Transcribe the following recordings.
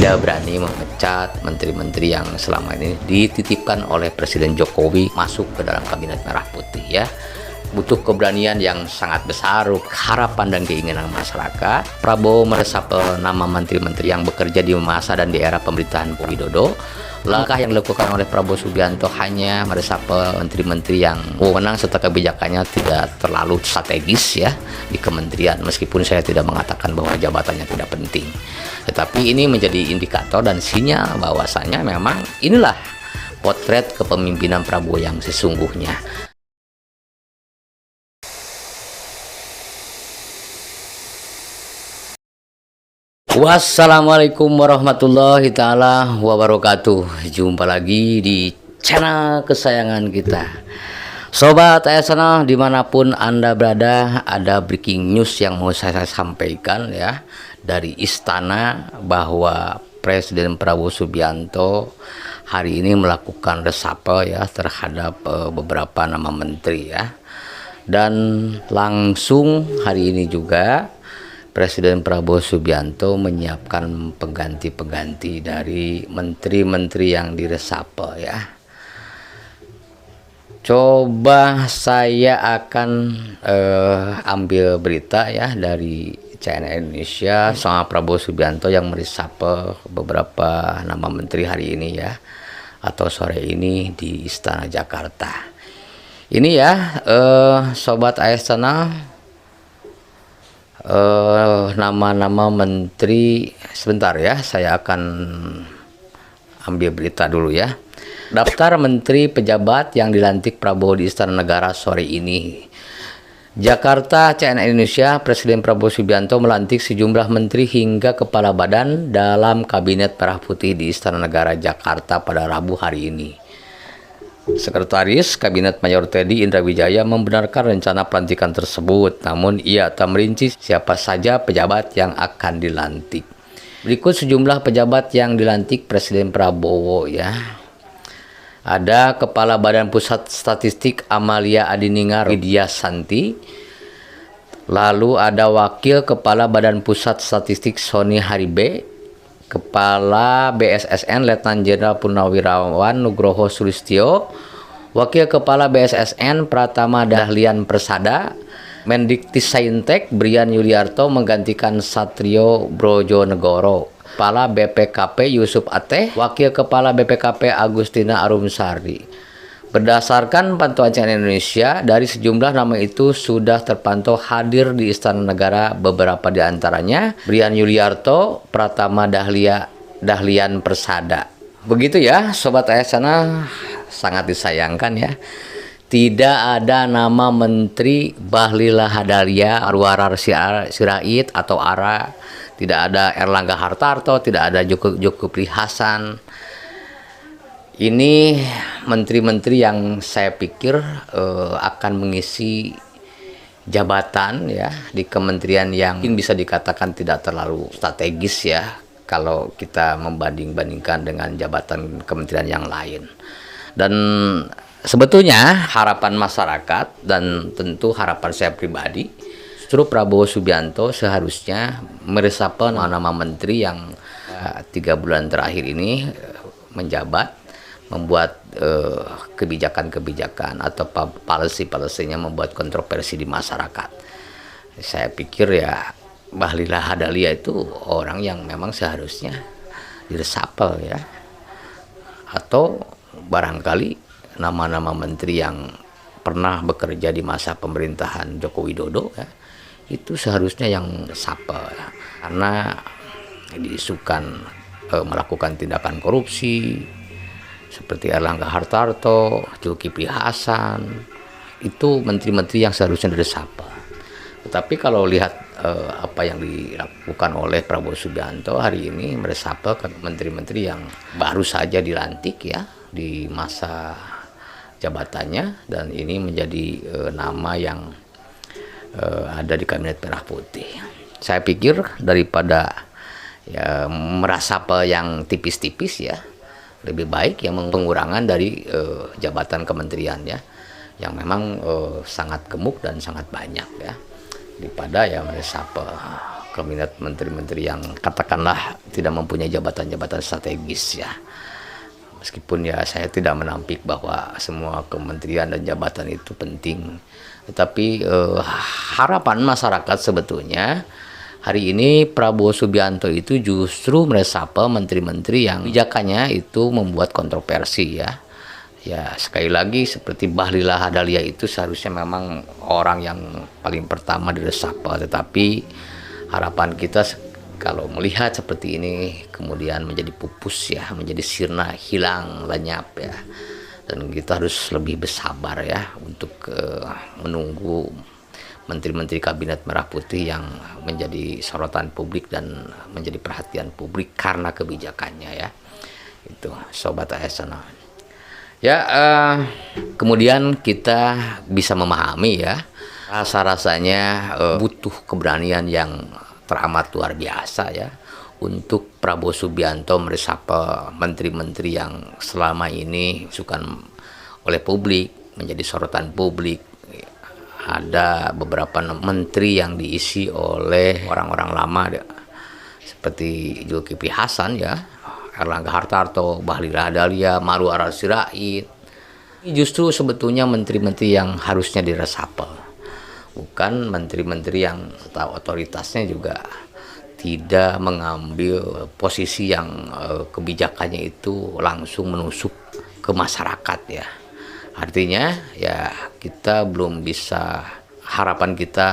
tidak berani memecat menteri-menteri yang selama ini dititipkan oleh Presiden Jokowi masuk ke dalam Kabinet Merah Putih ya. Butuh keberanian yang sangat besar, harapan dan keinginan masyarakat. Prabowo meresapel nama menteri-menteri yang bekerja di masa dan di era pemerintahan Widodo. Langkah yang dilakukan oleh Prabowo Subianto hanya meresapel menteri-menteri yang wewenang serta kebijakannya tidak terlalu strategis ya di kementerian. Meskipun saya tidak mengatakan bahwa jabatannya tidak penting, tetapi ini menjadi indikator dan sinyal bahwasanya memang inilah potret kepemimpinan Prabowo yang sesungguhnya. Wassalamualaikum warahmatullahi ta'ala wabarakatuh. Jumpa lagi di channel kesayangan kita, Sobat ASN dimanapun Anda berada. Ada breaking news yang mau saya sampaikan ya dari Istana, bahwa Presiden Prabowo Subianto hari ini melakukan resapel ya terhadap beberapa nama menteri ya. Dan langsung hari ini juga Presiden Prabowo Subianto menyiapkan pengganti-pengganti dari menteri-menteri yang diresapel ya. Coba saya akan ambil berita ya dari CNN Indonesia sama Prabowo Subianto yang meresapel beberapa nama menteri hari ini ya, atau sore ini di Istana Jakarta. Ini ya Sobat ASN, nama-nama menteri. Sebentar ya, saya akan ambil berita dulu ya. Daftar menteri pejabat yang dilantik Prabowo di Istana Negara sore ini. Jakarta, CNN Indonesia. Presiden Prabowo Subianto melantik sejumlah menteri hingga kepala badan dalam Kabinet Merah Putih di Istana Negara Jakarta pada Rabu hari ini. Sekretaris Kabinet Mayor Teddy Indrawijaya membenarkan rencana pelantikan tersebut, namun ia tak merinci siapa saja pejabat yang akan dilantik. Berikut sejumlah pejabat yang dilantik Presiden Prabowo ya. Ada Kepala Badan Pusat Statistik Amalia Adiningar Widya Santi. Lalu ada Wakil Kepala Badan Pusat Statistik Sony Haribe. Kepala BSSN Letnan Jenderal Purnawirawan Nugroho Sulistyo, Wakil Kepala BSSN Pratama Dahlian Persada, Mendiktissaintek Brian Yuliarto menggantikan Satrio Brojonegoro, Kepala BPKP Yusuf Ateh, Wakil Kepala BPKP Agustina Arumsari. Berdasarkan pantauan CNN Indonesia, dari sejumlah nama itu sudah terpantau hadir di Istana Negara, beberapa di antaranya Brian Yuliarto, Pratama Dahlian Persada. Begitu ya Sobat ASN, sangat disayangkan ya. Tidak ada nama Menteri Bahlil Lahadalia, Anwar Sirait atau ARA, tidak ada Erlangga Hartarto, tidak ada Zulkifli Hasan. Ini menteri-menteri yang saya pikir akan mengisi jabatan ya di kementerian yang mungkin bisa dikatakan tidak terlalu strategis ya kalau kita membanding-bandingkan dengan jabatan kementerian yang lain. Dan sebetulnya harapan masyarakat dan tentu harapan saya pribadi, justru Prabowo Subianto seharusnya meresapel nama menteri yang 3 bulan terakhir ini menjabat, membuat kebijakan-kebijakan atau policy-nya membuat kontroversi di masyarakat. Saya pikir ya Bahlil Lahadalia itu orang yang memang seharusnya diresapel ya, atau barangkali nama-nama menteri yang pernah bekerja di masa pemerintahan Joko Widodo ya, itu seharusnya yang resapel ya, karena diisukan melakukan tindakan korupsi seperti Erlangga Hartarto, Zulkifli Hasan. Itu menteri-menteri yang seharusnya diresapel. Tetapi kalau lihat apa yang dilakukan oleh Prabowo Subianto hari ini, meresapel ke menteri-menteri yang baru saja dilantik ya di masa jabatannya, dan ini menjadi nama yang ada di Kabinet Merah Putih. Saya pikir daripada ya meresapel yang tipis-tipis ya, lebih baik yang pengurangan dari jabatan kementerian ya, yang memang sangat gemuk dan sangat banyak ya, daripada ya meresapel kabinet menteri-menteri yang katakanlah tidak mempunyai jabatan-jabatan strategis ya. Meskipun ya saya tidak menampik bahwa semua kementerian dan jabatan itu penting, tetapi harapan masyarakat sebetulnya hari ini Prabowo Subianto itu justru meresapel menteri-menteri yang kebijakannya itu membuat kontroversi ya. Ya sekali lagi seperti Bahlil Lahadalia itu seharusnya memang orang yang paling pertama diresapel, tetapi harapan kita kalau melihat seperti ini kemudian menjadi pupus ya, menjadi sirna, hilang, lenyap ya. Dan kita harus lebih bersabar ya untuk menunggu menteri-menteri kabinet merah putih yang menjadi sorotan publik dan menjadi perhatian publik karena kebijakannya ya. Itu Sobat ASN. Ya, kemudian kita bisa memahami ya, rasa-rasanya butuh keberanian yang teramat luar biasa ya untuk Prabowo Subianto meresapel menteri-menteri yang selama ini disukan oleh publik, menjadi sorotan publik. Ada beberapa menteri yang diisi oleh orang-orang lama seperti Zulkifli Hasan ya, Erlangga Hartarto, Bahlil Lahadalia, Maru Sirait. Justru sebetulnya menteri-menteri yang harusnya diresapel, bukan menteri-menteri yang tahu otoritasnya juga tidak mengambil posisi yang kebijakannya itu langsung menusuk ke masyarakat ya. Artinya ya kita belum bisa, harapan kita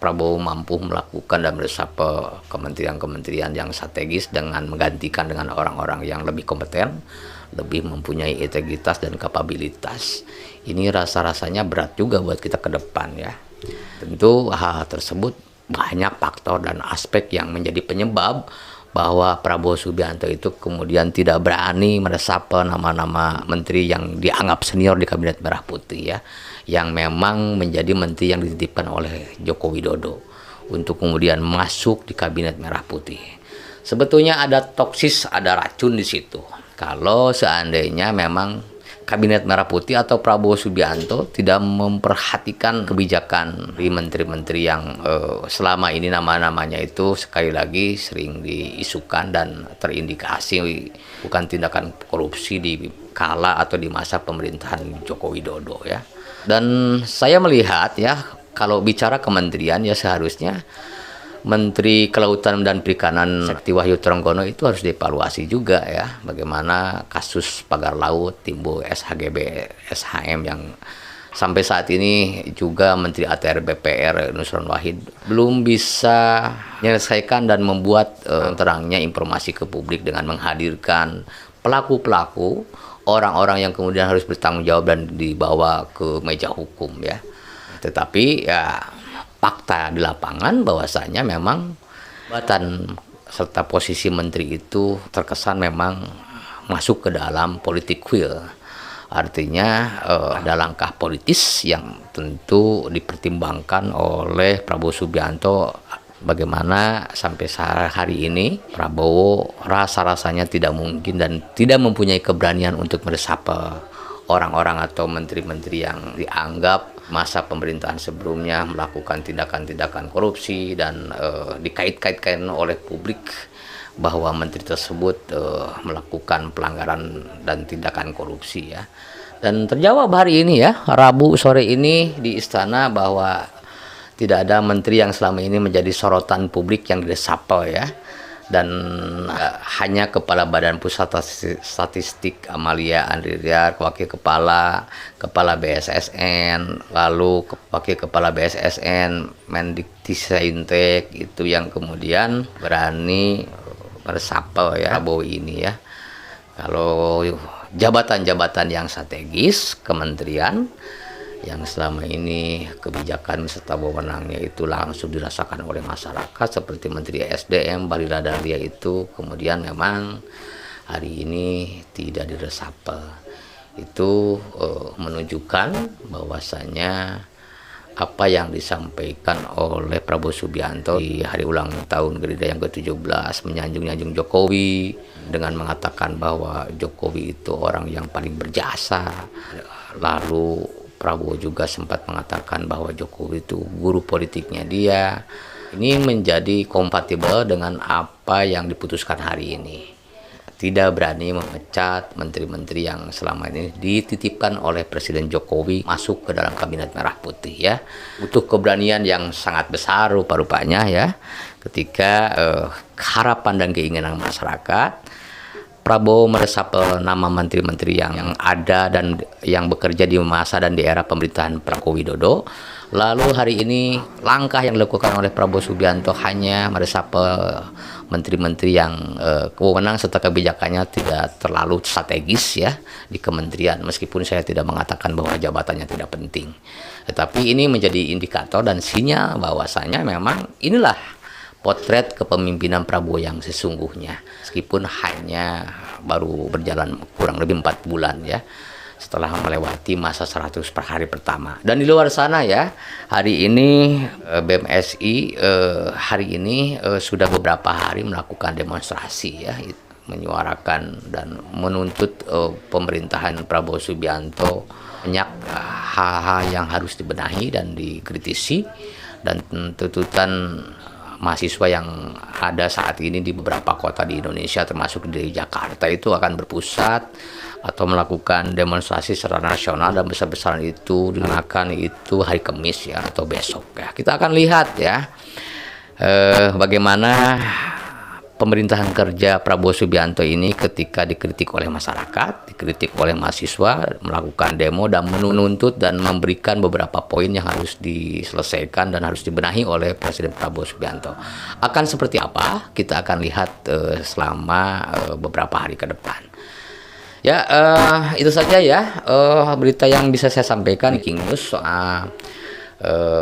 Prabowo mampu melakukan dan meresapel kementerian-kementerian yang strategis dengan menggantikan dengan orang-orang yang lebih kompeten, lebih mempunyai integritas dan kapabilitas. Ini rasa-rasanya berat juga buat kita ke depan ya. Tentu hal tersebut banyak faktor dan aspek yang menjadi penyebab bahwa Prabowo Subianto itu kemudian tidak berani meresapel nama-nama menteri yang dianggap senior di kabinet merah putih ya, yang memang menjadi menteri yang dititipkan oleh Joko Widodo untuk kemudian masuk di kabinet merah putih. Sebetulnya ada toksis, ada racun di situ. Kalau seandainya memang kabinet merah putih atau Prabowo Subianto tidak memperhatikan kebijakan di menteri-menteri yang selama ini nama-namanya itu sekali lagi sering diisukan dan terindikasi bukan tindakan korupsi di kala atau di masa pemerintahan Joko Widodo ya. Dan saya melihat ya, kalau bicara kementerian ya seharusnya Menteri Kelautan dan Perikanan Sekti Wahyu Trenggono itu harus dievaluasi juga ya, bagaimana kasus pagar laut timbul SHGB SHM yang sampai saat ini juga Menteri ATR BPR Nusron Wahid belum bisa menyelesaikan dan membuat terangnya informasi ke publik dengan menghadirkan pelaku-pelaku, orang-orang yang kemudian harus bertanggung jawab dan dibawa ke meja hukum ya. Tetapi ya fakta di lapangan bahwasanya memang jabatan serta posisi menteri itu terkesan memang masuk ke dalam politik will. Artinya ada langkah politis yang tentu dipertimbangkan oleh Prabowo Subianto, bagaimana sampai hari ini Prabowo rasa-rasanya tidak mungkin dan tidak mempunyai keberanian untuk meresapel orang-orang atau menteri-menteri yang dianggap masa pemerintahan sebelumnya melakukan tindakan-tindakan korupsi dan dikait-kaitkan oleh publik bahwa menteri tersebut melakukan pelanggaran dan tindakan korupsi ya. Dan terjawab hari ini ya, Rabu sore ini di istana bahwa tidak ada menteri yang selama ini menjadi sorotan publik yang diresapel ya. Dan hanya Kepala Badan Pusat Statistik Amalia Andriar, Wakil Kepala BSSN, lalu Wakil Kepala BSSN Mendiktisayintek itu yang kemudian berani meresapel ya Prabowo ini ya. Kalau jabatan-jabatan yang strategis, kementerian yang selama ini kebijakan serta wewenangnya itu langsung dirasakan oleh masyarakat seperti Menteri SDM Bahlil Lahadalia itu kemudian memang hari ini tidak diresapel. Itu menunjukkan bahwasannya apa yang disampaikan oleh Prabowo Subianto di hari ulang tahun Gerindra yang ke-17 menyanjung-nyanjung Jokowi dengan mengatakan bahwa Jokowi itu orang yang paling berjasa. Lalu Prabowo juga sempat mengatakan bahwa Jokowi itu guru politiknya dia. ini menjadi kompatibel dengan apa yang diputuskan hari ini. Tidak berani memecat menteri-menteri yang selama ini dititipkan oleh Presiden Jokowi masuk ke dalam Kabinet Merah Putih ya. Butuh keberanian yang sangat besar rupa-rupanya ya, ketika harapan dan keinginan masyarakat Prabowo meresapel nama menteri-menteri yang ada dan yang bekerja di masa dan di era pemerintahan Prabowo Widodo. Lalu hari ini langkah yang dilakukan oleh Prabowo Subianto hanya meresapel menteri-menteri yang kewenangan serta kebijakannya tidak terlalu strategis ya di kementerian. Meskipun saya tidak mengatakan bahwa jabatannya tidak penting, tetapi ini menjadi indikator dan sinyal bahwasanya memang inilah potret kepemimpinan Prabowo yang sesungguhnya, meskipun hanya baru berjalan kurang lebih 4 bulan ya, setelah melewati masa 100 per hari pertama. Dan di luar sana ya, hari ini BMSI hari ini sudah beberapa hari melakukan demonstrasi ya, menyuarakan dan menuntut pemerintahan Prabowo Subianto banyak hal-hal yang harus dibenahi dan dikritisi, dan tuntutan mahasiswa yang ada saat ini di beberapa kota di Indonesia termasuk di Jakarta itu akan berpusat atau melakukan demonstrasi secara nasional dan besar-besaran itu dilakukan itu hari Kamis ya atau besok ya. Kita akan lihat ya bagaimana pemerintahan kerja Prabowo Subianto ini ketika dikritik oleh masyarakat, dikritik oleh mahasiswa, melakukan demo dan menuntut dan memberikan beberapa poin yang harus diselesaikan dan harus dibenahi oleh Presiden Prabowo Subianto. Akan seperti apa? Kita akan lihat selama beberapa hari ke depan. Ya, itu saja ya berita yang bisa saya sampaikan King News soal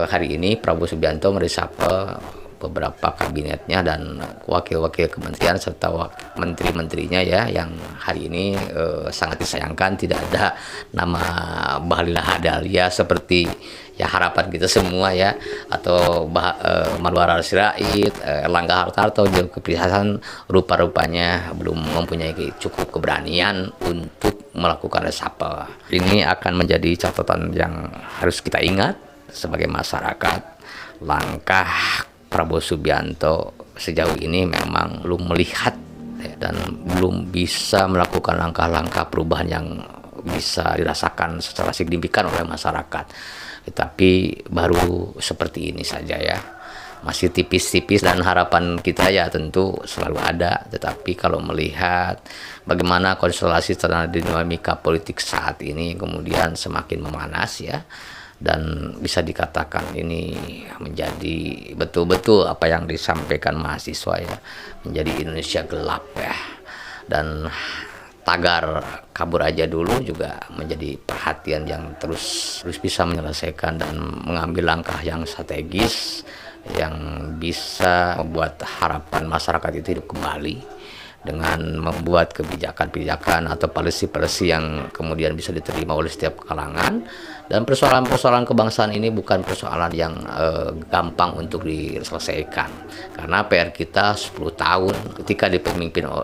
hari ini Prabowo Subianto meresapel beberapa kabinetnya dan wakil-wakil kementerian serta menteri-menterinya ya, yang hari ini sangat disayangkan tidak ada nama Bahlil Lahadalia seperti ya harapan kita semua ya, atau Marwar Sirait, Erlangga Hartarto, Zulkifli Hasan rupa-rupanya belum mempunyai cukup keberanian untuk melakukan resapel. Ini akan menjadi catatan yang harus kita ingat sebagai masyarakat. Langkah Prabowo Subianto sejauh ini memang belum melihat dan belum bisa melakukan langkah-langkah perubahan yang bisa dirasakan secara signifikan oleh masyarakat. Tetapi baru seperti ini saja ya, masih tipis-tipis, dan harapan kita ya tentu selalu ada. Tetapi kalau melihat bagaimana konstelasi dinamika politik saat ini kemudian semakin memanas ya, dan bisa dikatakan ini menjadi betul-betul apa yang disampaikan mahasiswa ya, menjadi Indonesia gelap ya, dan tagar kabur aja dulu juga menjadi perhatian yang terus bisa menyelesaikan dan mengambil langkah yang strategis yang bisa membuat harapan masyarakat itu hidup kembali dengan membuat kebijakan-kebijakan atau policy-policy yang kemudian bisa diterima oleh setiap kalangan. Dan persoalan-persoalan kebangsaan ini bukan persoalan yang gampang untuk diselesaikan, karena PR kita 10 tahun ketika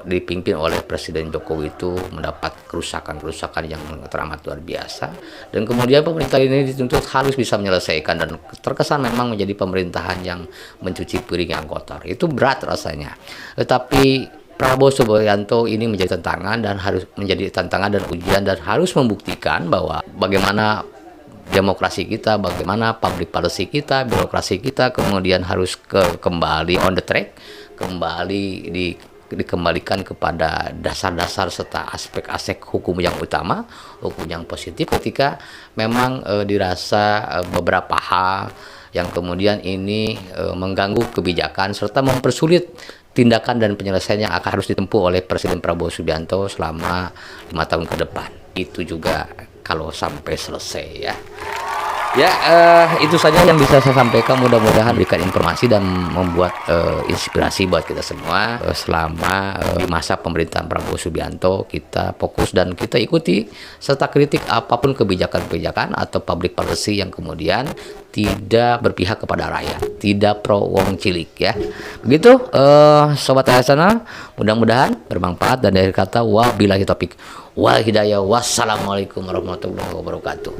dipimpin oleh Presiden Jokowi itu mendapat kerusakan-kerusakan yang teramat luar biasa, dan kemudian pemerintah ini dituntut harus bisa menyelesaikan, dan terkesan memang menjadi pemerintahan yang mencuci piring yang kotor. Itu berat rasanya, tetapi Prabowo Subianto ini menjadi tantangan dan harus menjadi tantangan dan ujian, dan harus membuktikan bahwa bagaimana demokrasi kita, bagaimana public policy kita, birokrasi kita kemudian harus kembali on the track, kembali dikembalikan kepada dasar-dasar serta aspek-aspek hukum yang utama, hukum yang positif, ketika memang dirasa beberapa hal yang kemudian ini mengganggu kebijakan serta mempersulit tindakan dan penyelesaian yang akan harus ditempuh oleh Presiden Prabowo Subianto selama 5 tahun ke depan. Itu juga kalau sampai selesai ya. Ya, itu saja yang bisa saya sampaikan. Mudah-mudahan berikan informasi dan membuat inspirasi buat kita semua. Selama di masa pemerintahan Prabowo Subianto, kita fokus dan kita ikuti serta kritik apapun kebijakan-kebijakan atau public policy yang kemudian tidak berpihak kepada rakyat, tidak pro wong cilik ya. Begitu sobat Ayasana, mudah-mudahan bermanfaat, dan dari kata wabillahi taufik wal hidayah, wassalamualaikum warahmatullahi wabarakatuh.